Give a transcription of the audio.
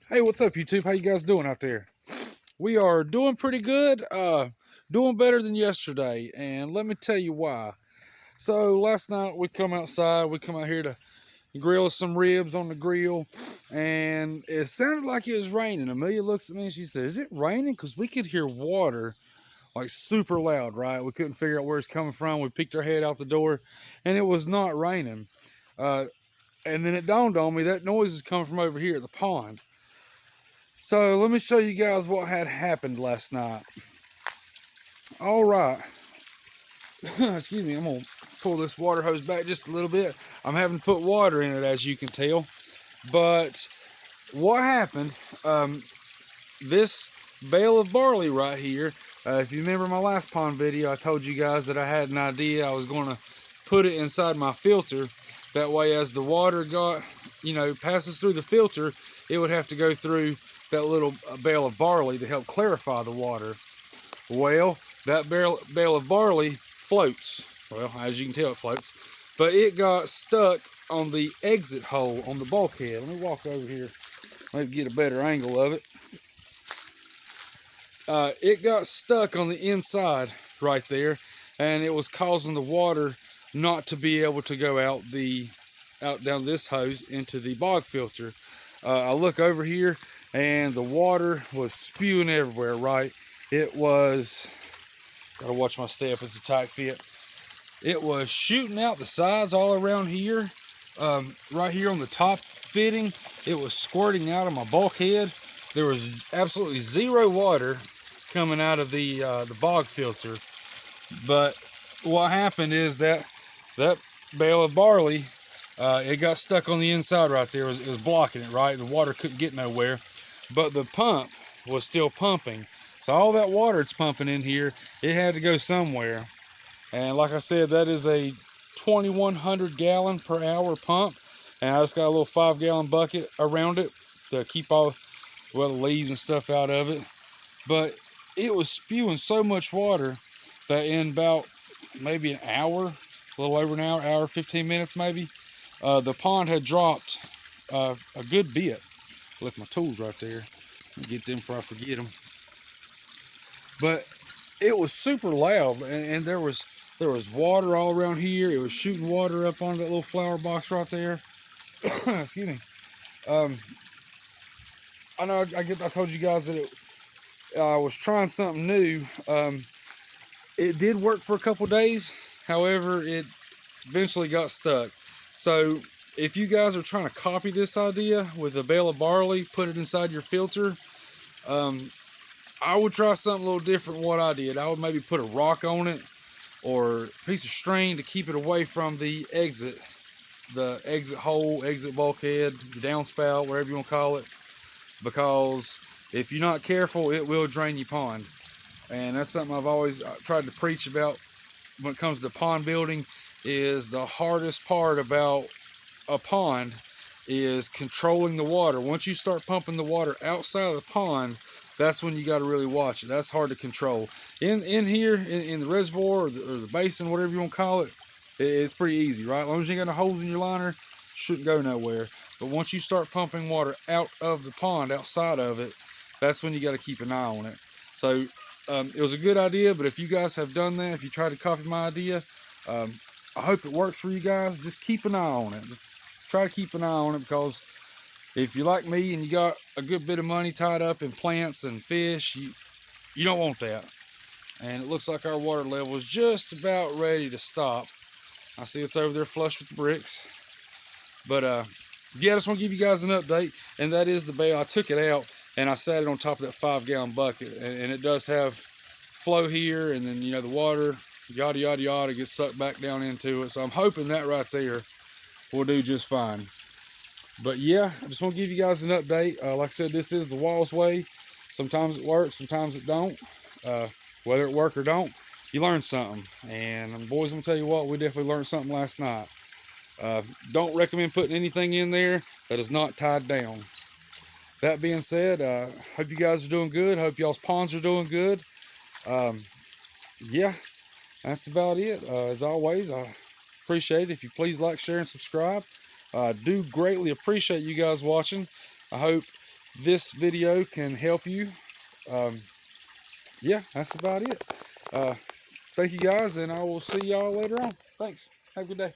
Hey, what's up, YouTube? How you guys doing out there? We are doing pretty good, doing better than yesterday, and let me tell you why. So last night we come outside, we come out here to grill some ribs on the grill, and it sounded like it was raining. Amelia looks at me and she says, "Is it raining?" Because we could hear water like super loud, right? We couldn't figure out where it's coming from. We peeked our head out the door, and it was not raining. Uh, and then it dawned on me that noise is coming from over here at the pond. So let me show you guys what had happened last night. All right. Excuse me, I'm going to pull this water hose back just a little bit. I'm having to put water in it, as you can tell. But what happened, this bale of barley right here, if you remember my last pond video, I told you guys that I had an idea. I was going to put it inside my filter. That way, as the water passes through the filter, it would have to go through that little bale of barley to help clarify the water. Well, that bale of barley floats. Well, as you can tell, it floats. But it got stuck on the exit hole on the bulkhead. Let me walk over here, maybe get a better angle of it. It got stuck on the inside right there, and it was causing the water not to be able to go out down this hose into the bog filter. I look over here, and the water was spewing everywhere, right? It was, gotta watch my step, it's a tight fit. It was shooting out the sides all around here. Right here on the top fitting, it was squirting out of my bulkhead. There was absolutely zero water coming out of the bog filter. But what happened is that bale of barley, it got stuck on the inside right there. It was blocking it, right? The water couldn't get nowhere. But the pump was still pumping. So all that water it's pumping in here, it had to go somewhere. And like I said, that is a 2,100 gallon per hour pump. And I just got a little 5-gallon bucket around it to keep all the leaves and stuff out of it. But it was spewing so much water that in about maybe an hour, a little over an hour, 15 minutes maybe, the pond had dropped a good bit. Left my tools right there. Get them before I forget them. But it was super loud, and there was water all around here. It was shooting water up onto that little flower box right there. Excuse me. I know I told you guys that I was trying something new. It did work for a couple days. However, it eventually got stuck. So if you guys are trying to copy this idea with a bale of barley, put it inside your filter, I would try something a little different than what I did. I would maybe put a rock on it or a piece of string to keep it away from the exit hole, exit bulkhead, downspout, whatever you want to call it. Because if you're not careful, it will drain your pond. And that's something I've always tried to preach about when it comes to pond building, is the hardest part about a pond is controlling the water. Once you start pumping the water outside of the pond, that's when you got to really watch it. That's hard to control. In here, in the reservoir or the basin, whatever you want to call it, it's pretty easy, right? As long as you ain't got no holes in your liner, it shouldn't go nowhere. But once you start pumping water out of the pond, outside of it, that's when you got to keep an eye on it. So it was a good idea, but if you guys have done that, if you try to copy my idea, I hope it works for you guys. Just keep an eye on it. Just try to keep an eye on it, because if you're like me and you got a good bit of money tied up in plants and fish, you don't want that. And it looks like our water level is just about ready to stop. I see it's over there flush with the bricks. But yeah, I just want to give you guys an update, and that is the bale. I took it out and I sat it on top of that 5-gallon bucket, and it does have flow here, and then the water, yada yada yada, gets sucked back down into it. So I'm hoping that right there will do just fine. But yeah, I just want to give you guys an update. Like I said, this is the Walls way. Sometimes it works, sometimes it don't. Whether it work or don't, you learn something. And boys, I'm gonna tell you what, we definitely learned something last night. Don't recommend putting anything in there that is not tied down. That being said, hope you guys are doing good. Hope y'all's ponds are doing good. Yeah, that's about it. As always, I appreciate it if you please like, share, and subscribe. I do greatly appreciate you guys watching. I hope this video can help you. Yeah, that's about it. Thank you guys, and I will see y'all later on. Thanks. Have a good day.